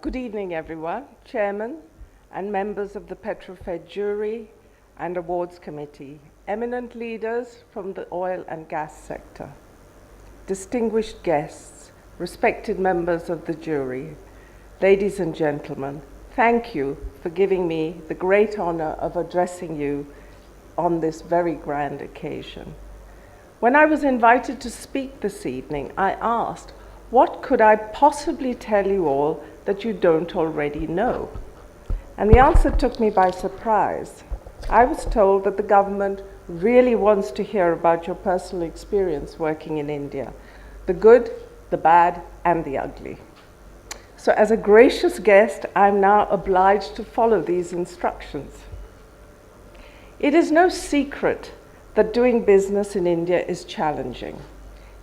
Good evening, everyone, Chairman and members of the PetroFed jury and awards committee, eminent leaders from the oil and gas sector, distinguished guests, respected members of the jury, ladies and gentlemen, thank you for giving me the great honor of addressing you on this very grand occasion. When I was invited to speak this evening, I asked, what could I possibly tell you all that you don't already know? And the answer took me by surprise. I was told that the government really wants to hear about your personal experience working in India, the good, the bad, and the ugly. So as a gracious guest, I'm now obliged to follow these instructions. It is no secret that doing business in India is challenging.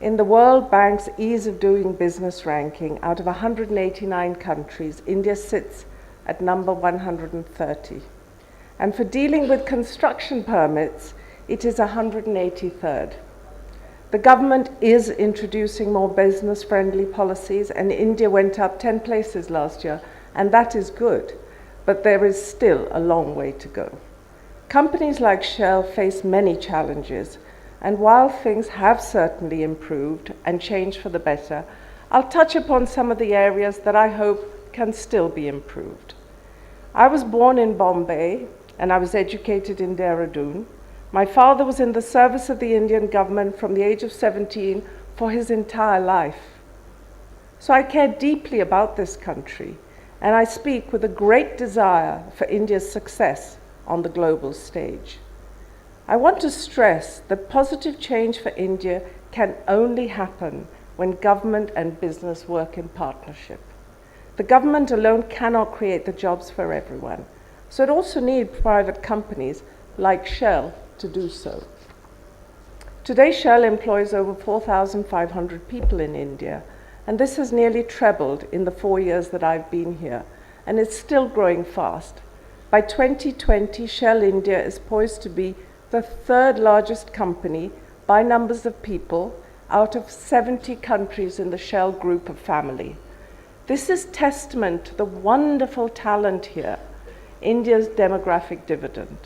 In the World Bank's Ease of Doing Business ranking, out of 189 countries, India sits at number 130. And for dealing with construction permits, it is 183rd. The government is introducing more business-friendly policies, and India went up 10 places last year, and that is good, but there is still a long way to go. Companies like Shell face many challenges, and while things have certainly improved and changed for the better, I'll touch upon some of the areas that I hope can still be improved. I was born in Bombay and I was educated in Dehradun. My father was in the service of the Indian government from the age of 17 for his entire life. So I care deeply about this country, and I speak with a great desire for India's success on the global stage. I want to stress that positive change for India can only happen when government and business work in partnership. The government alone cannot create the jobs for everyone, so it also needs private companies like Shell to do so. Today, Shell employs over 4,500 people in India, and this has nearly trebled in the 4 years that I've been here, and it's still growing fast. By 2020, Shell India is poised to be the third largest company by numbers of people out of 70 countries in the Shell group of family. This is testament to the wonderful talent here, India's demographic dividend.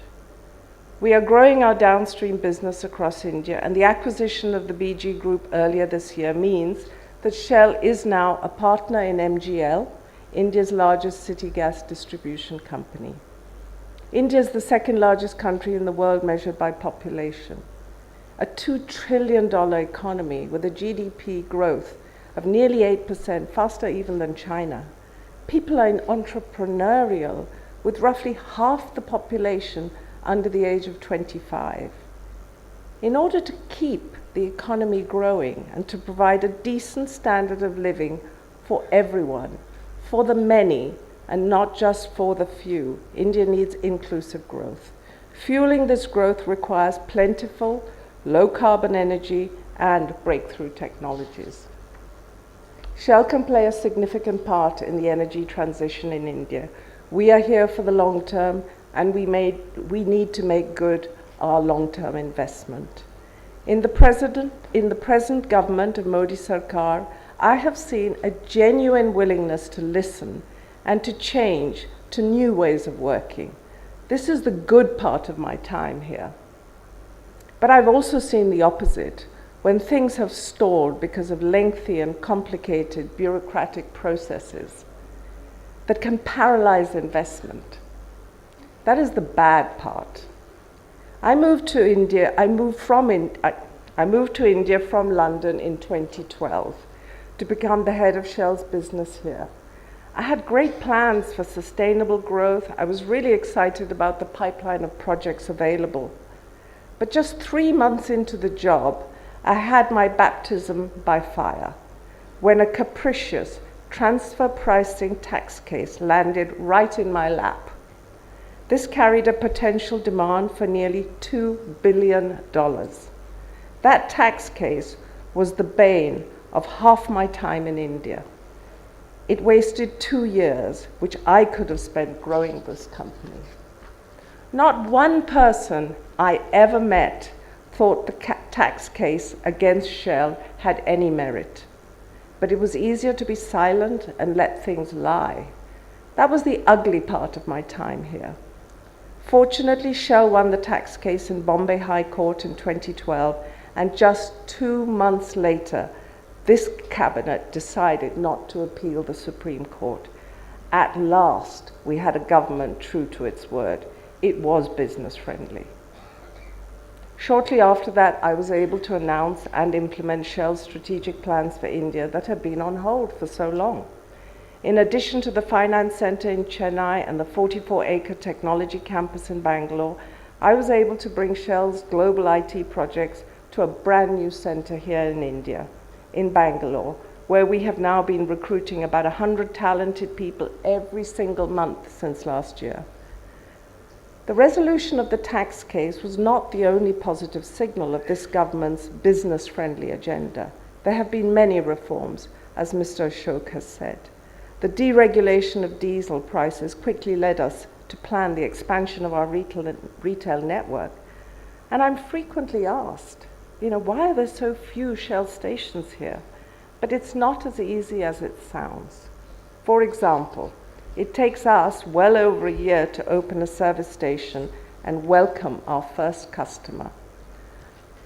We are growing our downstream business across India, and the acquisition of the BG Group earlier this year means that Shell is now a partner in MGL, India's largest city gas distribution company. India is the second largest country in the world measured by population. A $2 trillion economy with a GDP growth of nearly 8%, faster even than China. People are entrepreneurial, with roughly half the population under the age of 25. In order to keep the economy growing and to provide a decent standard of living for everyone, for the many, and not just for the few, India needs inclusive growth. Fueling this growth requires plentiful, low-carbon energy and breakthrough technologies. Shell can play a significant part in the energy transition in India. We are here for the long term, and we need to make good our long-term investment. In the present government of Modi Sarkar, I have seen a genuine willingness to listen and to change to new ways of working. This is the good part of my time here. But I've also seen the opposite, when things have stalled because of lengthy and complicated bureaucratic processes that can paralyze investment. That is the bad part. I moved to India from London in 2012 to become the head of Shell's business here. I had great plans for sustainable growth. I was really excited about the pipeline of projects available. But just 3 months into the job, I had my baptism by fire when a capricious transfer pricing tax case landed right in my lap. This carried a potential demand for nearly $2 billion. That tax case was the bane of half my time in India. It wasted 2 years, which I could have spent growing this company. Not one person I ever met thought the tax case against Shell had any merit. but it was easier to be silent and let things lie. That was the ugly part of my time here. Fortunately, Shell won the tax case in Bombay High Court in 2012, and just 2 months later, this cabinet decided not to appeal the Supreme Court. At last, we had a government true to its word. It was business friendly. Shortly after that, I was able to announce and implement Shell's strategic plans for India that had been on hold for so long. In addition to the finance center in Chennai and the 44-acre technology campus in Bangalore, I was able to bring Shell's global IT projects to a brand new center here in India, in Bangalore, where we have now been recruiting about 100 talented people every single month since last year. The resolution of the tax case was not the only positive signal of this government's business-friendly agenda. There have been many reforms, as Mr. Ashok has said. The deregulation of diesel prices quickly led us to plan the expansion of our retail network. And I'm frequently asked, why are there so few Shell stations here? But it's not as easy as it sounds. For example, it takes us well over a year to open a service station and welcome our first customer.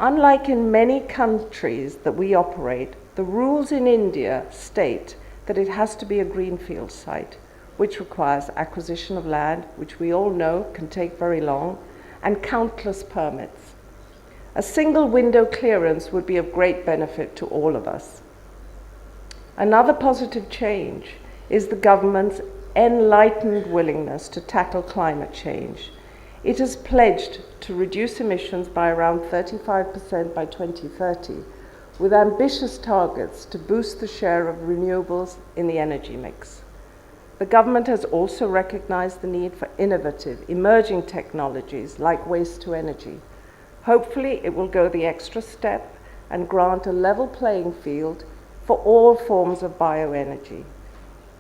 Unlike in many countries that we operate, the rules in India state that it has to be a greenfield site, which requires acquisition of land, which we all know can take very long, and countless permits. A single window clearance would be of great benefit to all of us. Another positive change is the government's enlightened willingness to tackle climate change. It has pledged to reduce emissions by around 35% by 2030, with ambitious targets to boost the share of renewables in the energy mix. The government has also recognized the need for innovative, emerging technologies like waste to energy. Hopefully, it will go the extra step and grant a level playing field for all forms of bioenergy.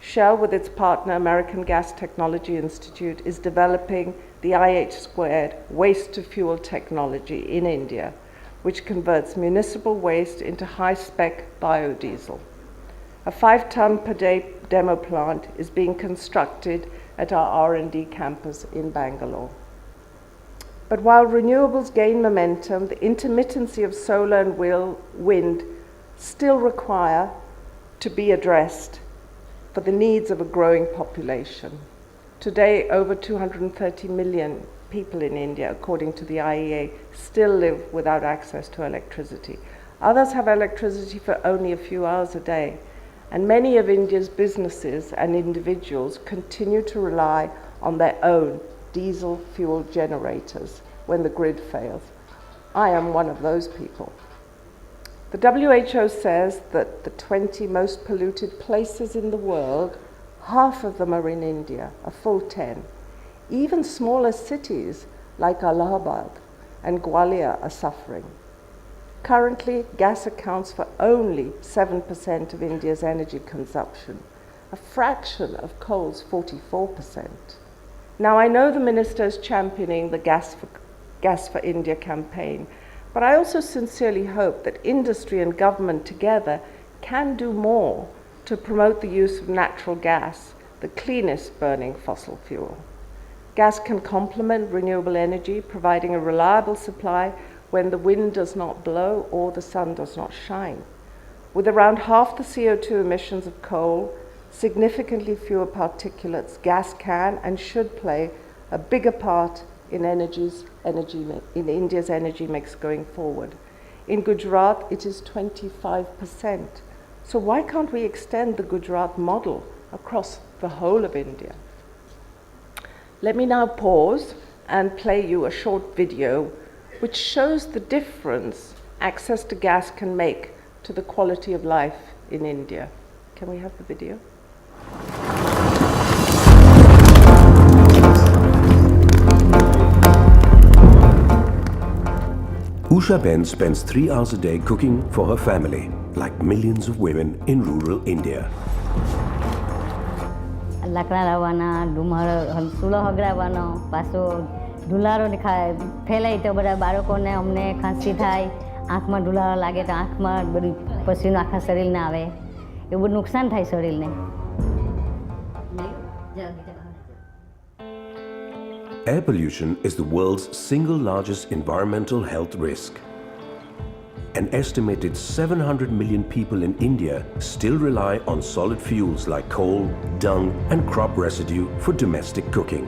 Shell, with its partner American Gas Technology Institute, is developing the IH² waste-to-fuel technology in India, which converts municipal waste into high-spec biodiesel. A 5-ton per day demo plant is being constructed at our R&D campus in Bangalore. But while renewables gain momentum, the intermittency of solar and wind still require to be addressed for the needs of a growing population. Today, over 230 million people in India, according to the IEA, still live without access to electricity. Others have electricity for only a few hours a day, and many of India's businesses and individuals continue to rely on their own diesel fuel generators when the grid fails. I am one of those people. The WHO says that the 20 most polluted places in the world, half of them are in India, a full 10. Even smaller cities like Allahabad and Gwalior are suffering. Currently, gas accounts for only 7% of India's energy consumption, a fraction of coal's 44%. Now, I know the minister is championing the Gas for India campaign, but I also sincerely hope that industry and government together can do more to promote the use of natural gas, the cleanest burning fossil fuel. Gas can complement renewable energy, providing a reliable supply when the wind does not blow or the sun does not shine. With around half the CO2 emissions of coal, significantly fewer particulates, gas can and should play a bigger part in India's energy mix going forward. In Gujarat, it is 25%. So why can't we extend the Gujarat model across the whole of India? Let me now pause and play you a short video which shows the difference access to gas can make to the quality of life in India. Can we have the video? Usha Ben spends 3 hours a day cooking for her family, like millions of women in rural India. લાકડા લાવવાના ડુમર ચૂલો હગરાવવાનો પાછો ઢુલારો ફેલાય તો બધા બાળકોને અમને ખાંસી થાય આંખમાં ઢુલારો લાગે તો આંખમાં બધું પસીનો આખા શરીરને આવે એવું નુકસાન થાય શરીરને. Air pollution is the world's single largest environmental health risk. An estimated 700 million people in India still rely on solid fuels like coal, dung and crop residue for domestic cooking.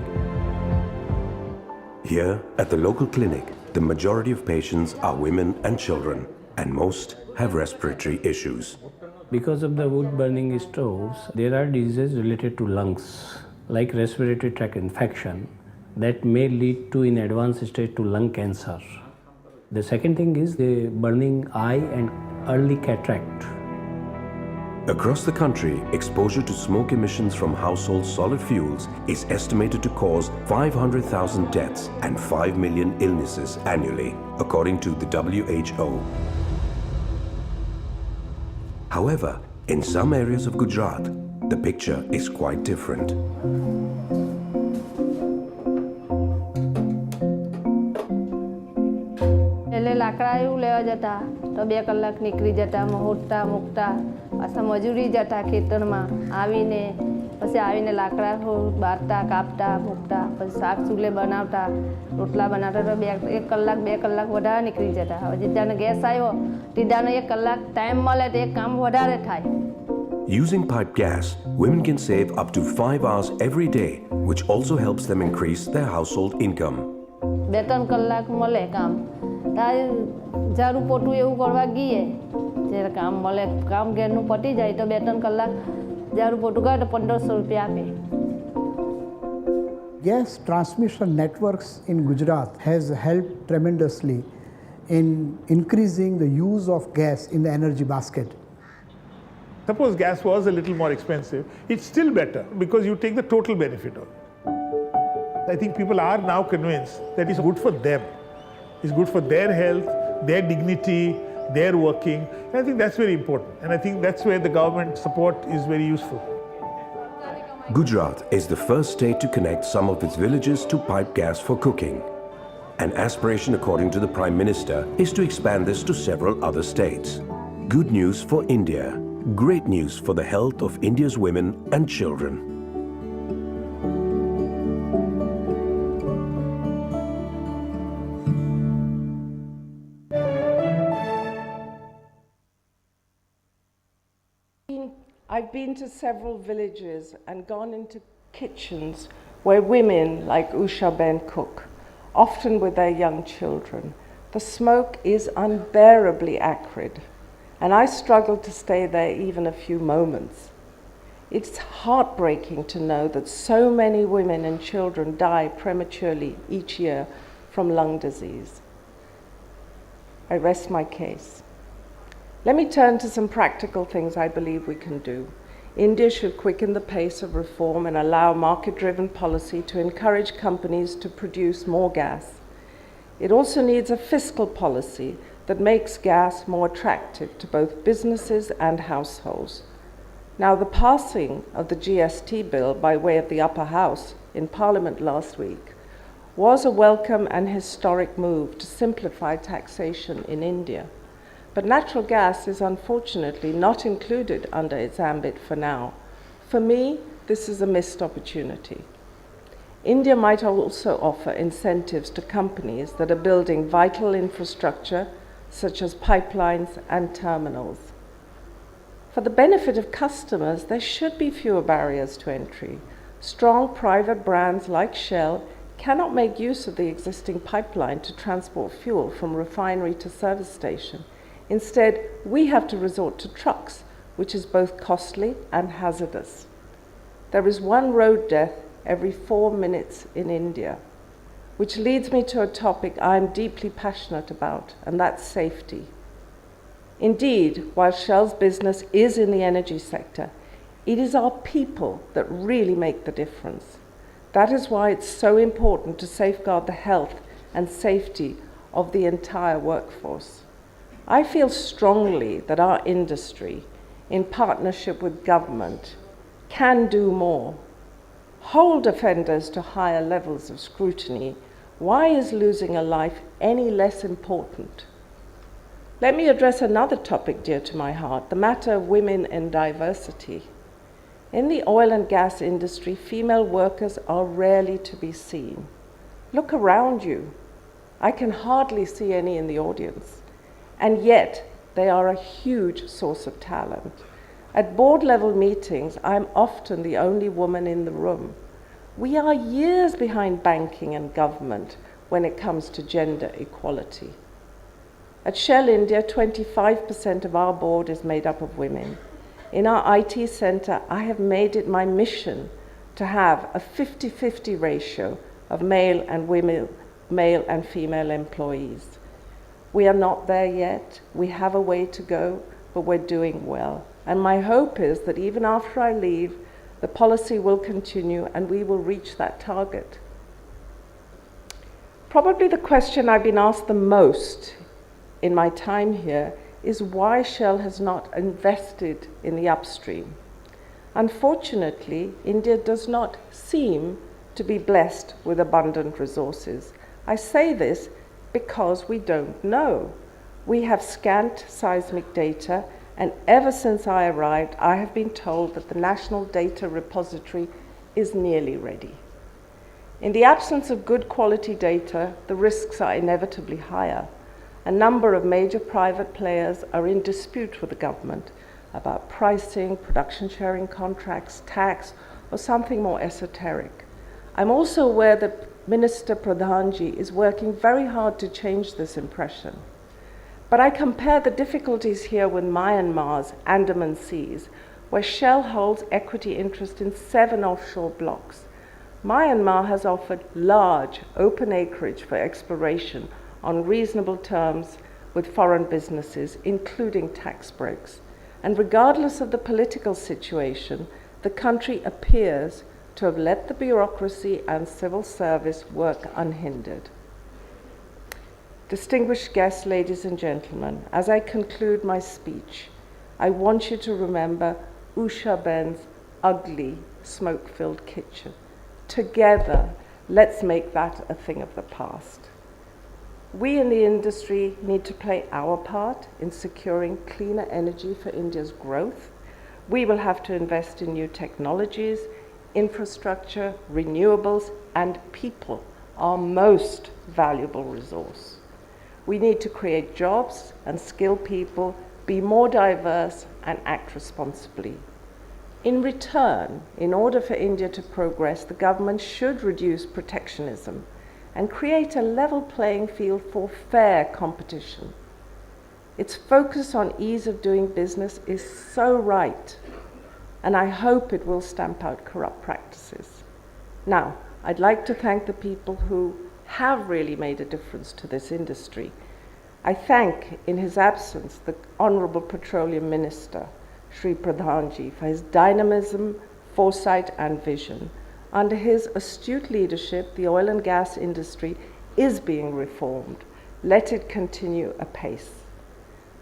Here, at the local clinic, the majority of patients are women and children, and most have respiratory issues. Because of the wood burning stoves, there are diseases related to lungs, like respiratory tract infection, that may lead to, in advanced stage, to lung cancer. The second thing is the burning eye and early cataract. Across the country, exposure to smoke emissions from household solid fuels is estimated to cause 500,000 deaths and 5 million illnesses annually, according to the WHO. However, in some areas of Gujarat, the picture is quite different. એટલે લાકડા એવું લેવા જતા તો 2 કલાક નીકળી જતા મોટા મૂકતા પાછા મજૂરી જતા ખેતરમાં આવીને પછી આવીને લાકડા બારતા કાપતા મૂકતા પછી શાક ચૂલે બનાવતા રોટલા બનાવતા તો 1 કલાક 2 કલાક વધારે નીકળી જતા. હવે જેદાને ગેસ આવ્યો તેદાને 1 કલાક ટાઈમ મળે તો એક કામ વધારે થાય. Using pipe gas, women can save up to 5 hours every day, which also helps them increase their household income. 2-3 કલાક મળે કામ. ઝાડુ પોતું એવું કરવા ગઈએ જ્યારે કામ મળે કામ ઘેરનું પતી જાય તો 2-3 કલાક ઝાડુ પોતું કરે તો 1500 રૂપિયા આપે. Gas transmission networks in Gujarat has helped tremendously in increasing the use of gas in the energy basket. Suppose gas was a little more expensive, it's still better because you take the total benefit of it. I think people are now convinced that it's good for them. It's good for their health, their dignity, their working. And I think that's very important. And I think that's where the government support is very useful. Gujarat is the first state to connect some of its villages to pipe gas for cooking. An aspiration, according to the Prime Minister, is to expand this to several other states. Good news for India. Great news for the health of India's women and children. I've been to several villages and gone into kitchens where women like Usha Ben cook, often with their young children. The smoke is unbearably acrid, and I struggle to stay there even a few moments. It's heartbreaking to know that so many women and children die prematurely each year from lung disease. I rest my case. Let me turn to some practical things I believe we can do. India should quicken the pace of reform and allow market-driven policy to encourage companies to produce more gas. It also needs a fiscal policy that makes gas more attractive to both businesses and households. Now, the passing of the GST bill by way of the upper house in Parliament last week was a welcome and historic move to simplify taxation in India. But natural gas is unfortunately not included under its ambit for now. For me, this is a missed opportunity. India might also offer incentives to companies that are building vital infrastructure such as pipelines and terminals. For the benefit of customers, there should be fewer barriers to entry. Strong private brands like Shell cannot make use of the existing pipeline to transport fuel from refinery to service station. Instead, we have to resort to trucks, which is both costly and hazardous. There is one road death every 4 minutes in India, which leads me to a topic I am deeply passionate about, and that's safety. Indeed, while Shell's business is in the energy sector, it is our people that really make the difference. That is why it's so important to safeguard the health and safety of the entire workforce. I feel strongly that our industry, in partnership with government, can do more. Hold offenders to higher levels of scrutiny. Why is losing a life any less important? Let me address another topic dear to my heart, the matter of women in diversity. In the oil and gas industry, female workers are rarely to be seen. Look around you. I can hardly see any in the audience. And yet, they are a huge source of talent. At board level meetings, I'm often the only woman in the room. We are years behind banking and government when it comes to gender equality. At Shell India, 25% of our board is made up of women. In our IT center, I have made it my mission to have a 50-50 ratio of male and female employees. We are not there yet. We have a way to go, but we're doing well. And my hope is that even after I leave, the policy will continue and we will reach that target. Probably the question I've been asked the most in my time here is why Shell has not invested in the upstream. Unfortunately, India does not seem to be blessed with abundant resources. I say this because we don't know. We have scant seismic data, and ever since I arrived, I have been told that the National Data Repository is nearly ready. In the absence of good quality data, the risks are inevitably higher. A number of major private players are in dispute with the government about pricing, production sharing contracts, tax, or something more esoteric. I'm also aware that Minister Pradhanji is working very hard to change this impression. But I compare the difficulties here with Myanmar's Andaman Seas, where Shell holds equity interest in 7 offshore blocks. Myanmar has offered large open acreage for exploration on reasonable terms with foreign businesses, including tax breaks. And regardless of the political situation, the country appears to have let the bureaucracy and civil service work unhindered. Distinguished guests, ladies and gentlemen, as I conclude my speech, I want you to remember Usha Ben's ugly, smoke-filled kitchen. Together, let's make that a thing of the past. We in the industry need to play our part in securing cleaner energy for India's growth. We will have to invest in new technologies, infrastructure, renewables, and people, our most valuable resource. We need to create jobs and skill people, be more diverse, and act responsibly. In return, in order for India to progress, the government should reduce protectionism and create a level playing field for fair competition. Its focus on ease of doing business is so right, and I hope it will stamp out corrupt practices. Now, I'd like to thank the people who have really made a difference to this industry. I thank, in his absence, the Honourable Petroleum Minister, Shri Pradhanji, for his dynamism, foresight, and vision. Under his astute leadership, the oil and gas industry is being reformed. Let it continue apace.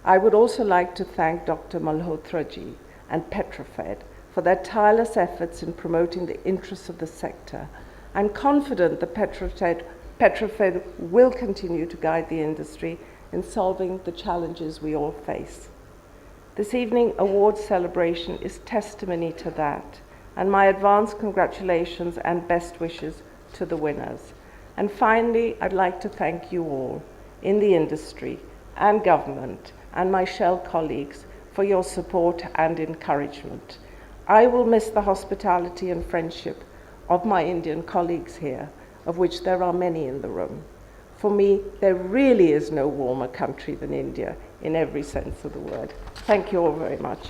I would also like to thank Dr. Malhotraji and PetroFed for their tireless efforts in promoting the interests of the sector. I'm confident that PetroFed will continue to guide the industry in solving the challenges we all face. This evening awards celebration is testimony to that, and my advance congratulations and best wishes to the winners. And finally, I'd like to thank you all in the industry and government and my Shell colleagues for your support and encouragement. I will miss the hospitality and friendship of my Indian colleagues here, of which there are many in the room. For me, there really is no warmer country than India in every sense of the word. Thank you all very much.